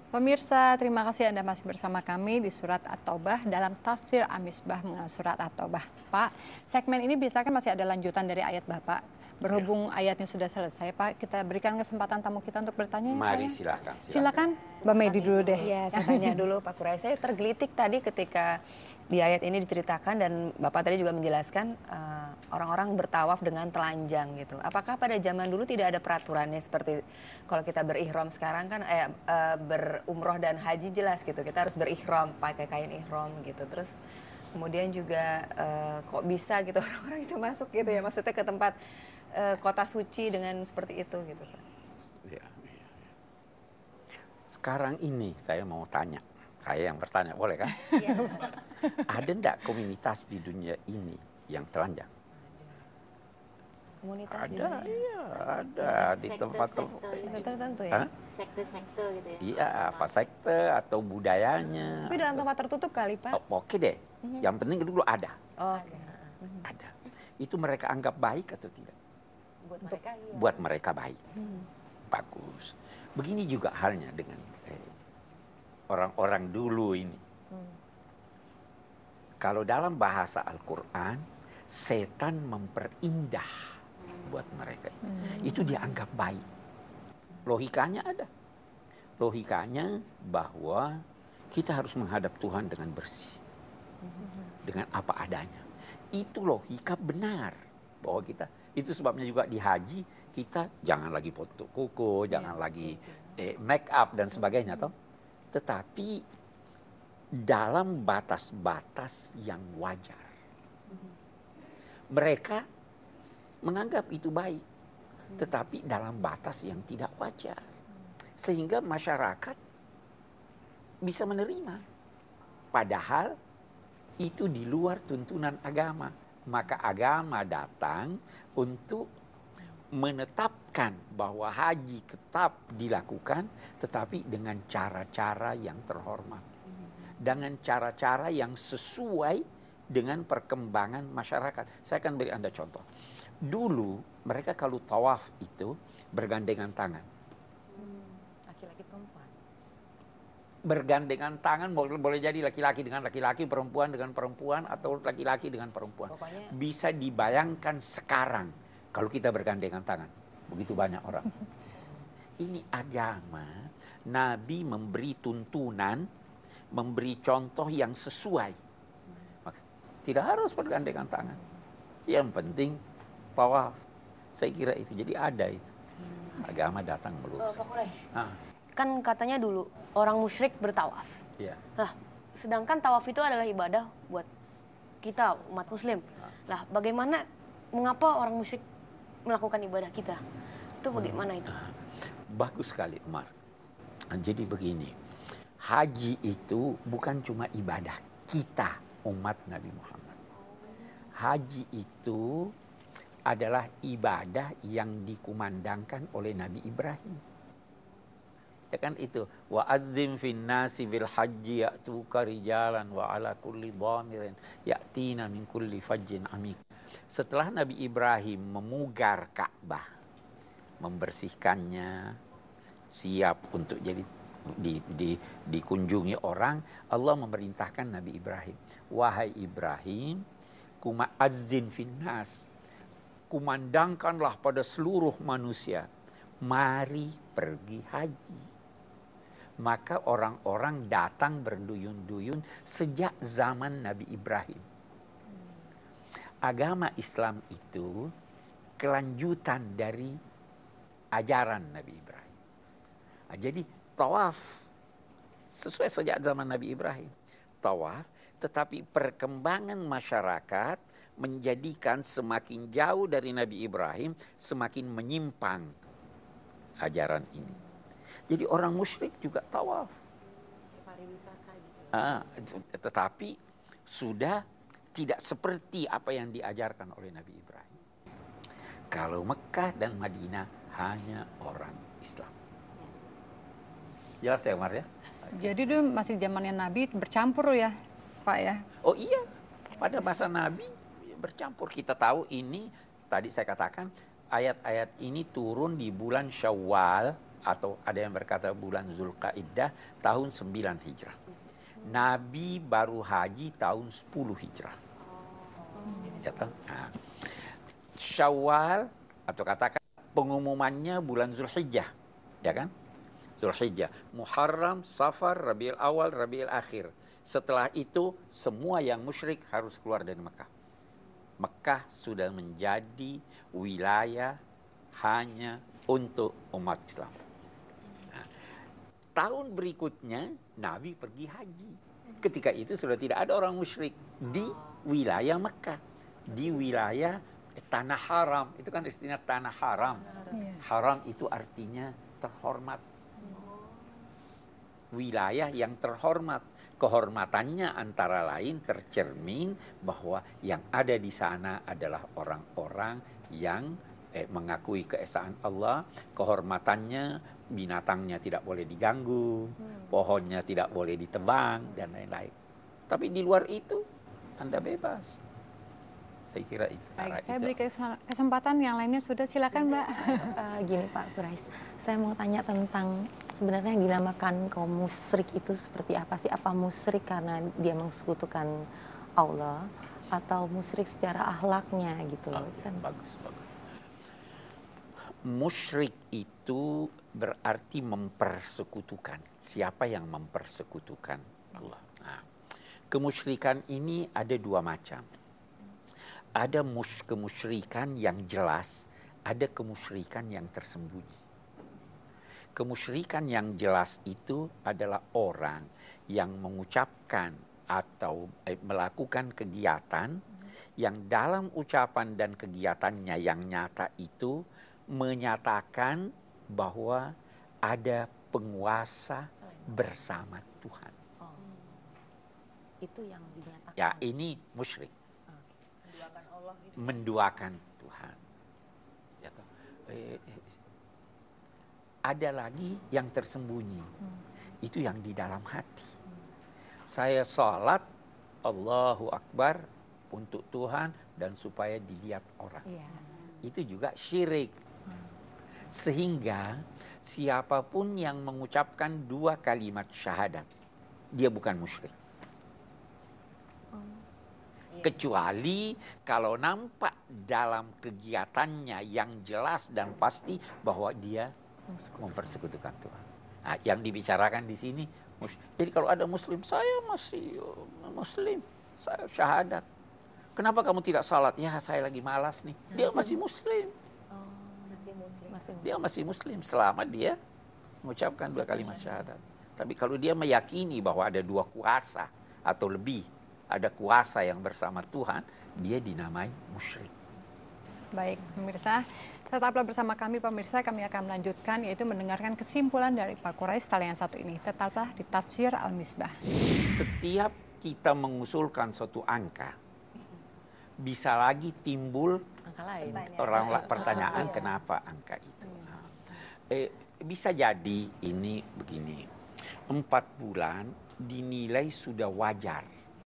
Pemirsa, terima kasih Anda masih bersama kami di Surat At-Taubah dalam tafsir Amisbah mengenai Surat At-Taubah. Pak, segmen ini biasanya kan masih ada lanjutan dari ayat Bapak. Ya. Berhubung ayatnya sudah selesai, Pak, kita berikan kesempatan tamu kita untuk bertanya ya, Pak Mari ya. silakan. Silakan, Mbak Medi dulu deh. Iya, saya tanya dulu Pak Kurai. Saya tergelitik tadi ketika di ayat ini diceritakan dan Bapak tadi juga menjelaskan orang-orang bertawaf dengan telanjang gitu. Apakah pada zaman dulu tidak ada peraturannya seperti kalau kita berihram sekarang kan berumroh dan haji jelas gitu. Kita harus berihram, pakai kain ihram gitu. Terus kemudian juga kok bisa gitu orang-orang itu masuk gitu ya. Maksudnya ke tempat kota suci dengan seperti itu gitu Pak. Ya. Sekarang ini saya mau tanya, saya yang bertanya, boleh kan? Iya. Ada enggak komunitas di dunia ini yang telanjang? Komunitas di Ada, dunia. iya, ada di tempat-tempat. Sektor tertentu ya. Hah? Sekte-sekte gitu ya. Iya, apa sekte atau budayanya. Tapi dalam tempat tertutup kali Pak. Oh, oke deh, yang penting dulu ada. Oke. Ada. Itu mereka anggap baik atau tidak? Buat mereka iya. Buat mereka baik. Bagus. Begini juga halnya dengan orang-orang dulu ini. Kalau dalam bahasa Al-Quran, setan memperindah buat mereka. Itu dianggap baik. Logikanya ada. Logikanya bahwa kita harus menghadap Tuhan dengan bersih. Dengan apa adanya. Itu logika benar. Bahwa kita, itu sebabnya juga di haji, kita jangan lagi potong kuku, jangan lagi make up dan sebagainya. Toh. Tetapi dalam batas-batas yang wajar. Mereka menganggap itu baik, tetapi dalam batas yang tidak wajar. Sehingga masyarakat bisa menerima. Padahal itu di luar tuntunan agama. Maka agama datang untuk menetapkan bahwa haji tetap dilakukan, tetapi dengan cara-cara yang terhormat. Dengan cara-cara yang sesuai dengan perkembangan masyarakat. Saya akan beri Anda contoh. Dulu mereka kalau tawaf itu bergandengan tangan. Laki-laki perempuan. Bergandengan tangan boleh jadi laki-laki dengan laki-laki, perempuan dengan perempuan, atau laki-laki dengan perempuan. Pokoknya Bisa dibayangkan sekarang kalau kita bergandengan tangan. Begitu banyak orang. Ini agama, Nabi memberi tuntunan, memberi contoh yang sesuai. Maka, tidak harus bergandengan tangan. Yang penting tawaf. Saya kira itu. Jadi ada itu. Agama datang meluruskan. Pak Kurai, kan katanya dulu orang musyrik bertawaf. Ya. Nah, sedangkan tawaf itu adalah ibadah buat kita umat muslim. Lah, bagaimana mengapa orang musyrik melakukan ibadah kita? Itu bagaimana itu? Bagus sekali, Umar. Jadi begini, haji itu bukan cuma ibadah kita, umat Nabi Muhammad. Haji itu adalah ibadah yang dikumandangkan oleh Nabi Ibrahim. Ya kan itu, wa adzim fin nasi bil haji ya'tuka rijalan wa ala kulli dhamirin ya'tina min kulli fajjin amik. Setelah Nabi Ibrahim memugar Ka'bah, membersihkannya, siap untuk jadi dikunjungi orang, Allah memerintahkan Nabi Ibrahim, wahai Ibrahim, kuma'azzin finnas, kumandangkanlah pada seluruh manusia, mari pergi haji. Maka orang-orang datang berduyun-duyun sejak zaman Nabi Ibrahim. Agama Islam itu kelanjutan dari ajaran Nabi Ibrahim. Nah, jadi tawaf sesuai sejak zaman Nabi Ibrahim. Tawaf, tetapi perkembangan masyarakat menjadikan semakin jauh dari Nabi Ibrahim, semakin menyimpang ajaran ini. Jadi orang musyrik juga tawaf. pariwisata gitu. Tetapi sudah tidak seperti apa yang diajarkan oleh Nabi Ibrahim. Kalau Mekah dan Madinah hanya orang Islam. Jelas ya, Umar ya? Jadi dulu masih zamannya Nabi bercampur ya, Pak ya? Oh iya, pada masa Nabi bercampur. Kita tahu ini, tadi saya katakan, ayat-ayat ini turun di bulan Syawal atau ada yang berkata bulan Zulqa'dah tahun 9 Hijrah. Nabi baru haji tahun 10 Hijrah. Ya, nah, Syawal atau katakan pengumumannya bulan Zulhijjah, ya kan? Zulhijjah, Muharram, Safar, Rabiul Awal, Rabiul Akhir. Setelah itu semua yang musyrik harus keluar dari Mekah. Mekah sudah menjadi wilayah hanya untuk umat Islam. Nah, tahun berikutnya Nabi pergi haji. Ketika itu sudah tidak ada orang musyrik di wilayah Mekah, di wilayah tanah haram. Itu kan istilah tanah haram. Haram itu artinya terhormat. Wilayah yang terhormat. Kehormatannya antara lain tercermin bahwa yang ada di sana adalah orang-orang yang mengakui keesaan Allah. Kehormatannya, binatangnya tidak boleh diganggu, pohonnya tidak boleh ditebang, dan lain-lain. Tapi di luar itu, Anda bebas. Saya kira itu. Baik, saya beri kesempatan yang lainnya sudah, silakan Mbak. Gini Pak Quraish, saya mau tanya tentang sebenarnya yang dinamakan kaum musyrik itu seperti apa sih? Apa musyrik karena dia mensekutukan Allah atau musyrik secara akhlaknya gitu loh? Kan bagus. Musyrik itu berarti mempersekutukan. Siapa yang mempersekutukan Allah? Nah, kemusyrikan ini ada dua macam. Ada kemusyrikan yang jelas, ada kemusyrikan yang tersembunyi. Kemusyrikan yang jelas itu adalah orang yang mengucapkan atau melakukan kegiatan yang dalam ucapan dan kegiatannya yang nyata itu menyatakan bahwa ada penguasa bersama Tuhan. Itu yang dinyatakan. Ya, ini musyrik. Menduakan Tuhan. Ya, ada lagi yang tersembunyi. Itu yang di dalam hati. Saya sholat, Allahu Akbar untuk Tuhan dan supaya dilihat orang. Itu juga syirik. Sehingga siapapun yang mengucapkan dua kalimat syahadat, dia bukan musyrik. Kecuali kalau nampak dalam kegiatannya yang jelas dan pasti bahwa dia mempersekutukan Tuhan. Nah, yang dibicarakan di sini, jadi kalau ada Muslim, saya masih Muslim, saya syahadat. Kenapa kamu tidak salat? Ya, saya lagi malas nih. Dia masih Muslim. Dia masih Muslim selama dia mengucapkan dua kalimat syahadat. Tapi kalau dia meyakini bahwa ada dua kuasa atau lebih, ada kuasa yang bersama Tuhan, dia dinamai musyrik. Baik, pemirsa, tetaplah bersama kami pemirsa, kami akan melanjutkan yaitu mendengarkan kesimpulan dari Pak Quraish setelah yang satu ini. Tetaplah di Tafsir Al-Misbah. Setiap kita mengusulkan suatu angka, bisa lagi timbul pertanyaan kenapa angka itu. Bisa jadi ini begini, 4 bulan dinilai sudah wajar.